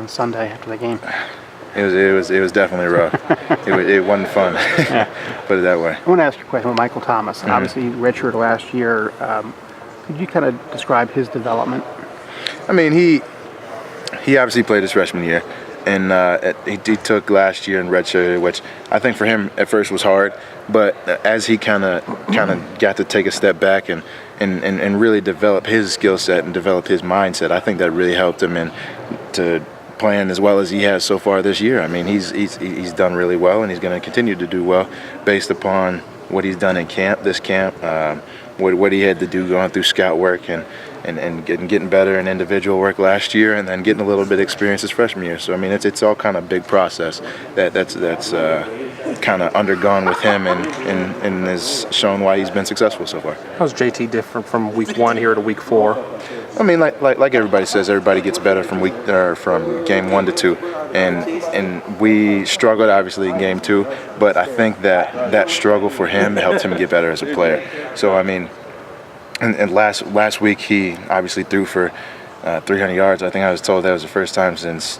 on Sunday after the game? It was definitely rough. It wasn't fun. Put it that way. I want to ask you a question about Michael Thomas. Mm-hmm. Obviously, redshirted last year. Could you kind of describe his development? I mean, he obviously played his freshman year, and he took last year in redshirt, which I think for him at first was hard. But as he kind of got to take a step back and really develop his skill set and develop his mindset, I think that really helped him to playing as well as he has so far this year. I mean, he's done really well, and he's going to continue to do well based upon what he's done in this camp, what he had to do going through scout work and getting better in individual work last year, and then getting a little bit of experience his freshman year. So I mean, it's all kind of big process that's kind of undergone with him, and has shown why he's been successful so far. How's JT different from week 1 here to week 4? I mean, like everybody says, everybody gets better from from game 1 to 2, and we struggled obviously in game 2, but I think that struggle for him helped him get better as a player. So I mean, and last week he obviously threw for 300 yards. I think I was told that was the first time since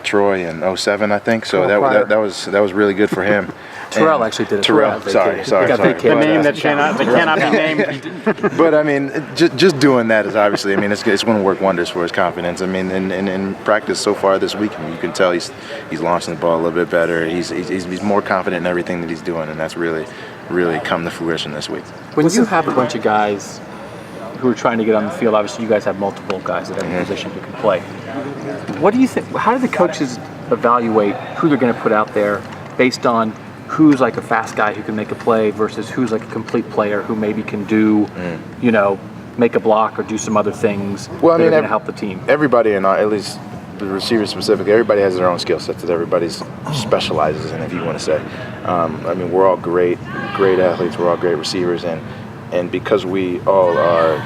Troy in 07, I think. So that was really good for him. Terrell actually did it. Terrell, sorry. The name that cannot be named. But I mean, just doing that is obviously, I mean, it's going to work wonders for his confidence. I mean, in practice so far this week, I mean, you can tell he's launching the ball a little bit better. He's more confident in everything that he's doing, and that's really come to fruition this week. When you have a bunch of guys who are trying to get on the field, obviously you guys have multiple guys at every position who can play. What do you think? How do the coaches evaluate who they're going to put out there based on who's like a fast guy who can make a play versus who's like a complete player who maybe can do, make a block or do some other things that are going to help the team? Everybody, at least the receivers specifically, everybody has their own skill sets that everybody specializes in, if you want to say. I mean, we're all great athletes. We're all great receivers, and because we all are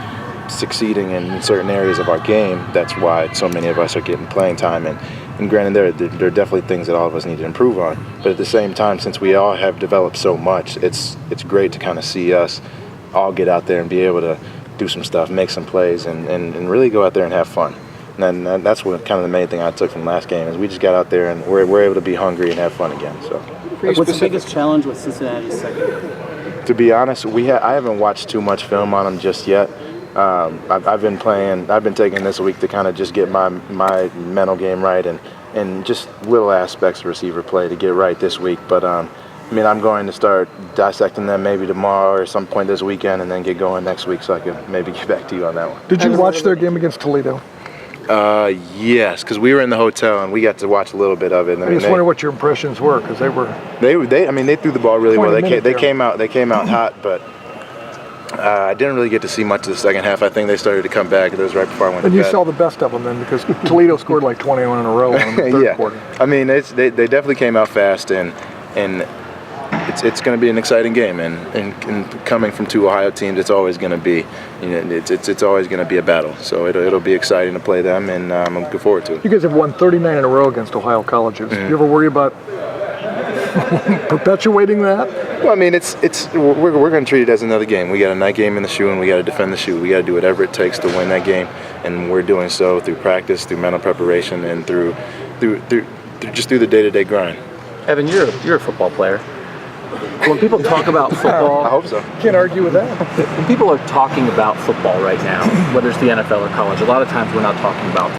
succeeding in certain areas of our game, that's why so many of us are getting playing time. And granted, there are definitely things that all of us need to improve on. But at the same time, since we all have developed so much, it's great to kind of see us all get out there and be able to do some stuff, make some plays, and really go out there and have fun. And that's what kind of the main thing I took from last game is we just got out there and we're able to be hungry and have fun again. So, what's the biggest challenge with Cincinnati's secondary? To be honest, I haven't watched too much film on them just yet. I've been taking this week to kind of just get my mental game right and just little aspects of receiver play to get right this week. But I mean, I'm going to start dissecting them maybe tomorrow or some point this weekend, and then get going next week so I can maybe get back to you on that one. Did you watch their game against Toledo? Yes, because we were in the hotel and we got to watch a little bit of it. I just wonder what your impressions were, because they were. I mean, they threw the ball really well. They came out hot, but I didn't really get to see much of the second half. I think they started to come back. It was right before I went to bed. And you saw the best of them then, because Toledo scored like 21 in a row in the third quarter. I mean, they definitely came out fast, and it's going to be an exciting game. And coming from two Ohio teams, it's always going to be, it's always going to be a battle. So it'll be exciting to play them, and I'm looking forward to it. You guys have won 39 in a row against Ohio colleges. Mm-hmm. You ever worry about perpetuating that? Well, I mean, we're going to treat it as another game. We got a night game in the shoe, and we got to defend the shoe. We got to do whatever it takes to win that game, and we're doing so through practice, through mental preparation, and through the day-to-day grind. Evan, you're a football player. When people talk about football, I hope so. Can't argue with that. When people are talking about football right now, whether it's the NFL or college, a lot of times we're not talking about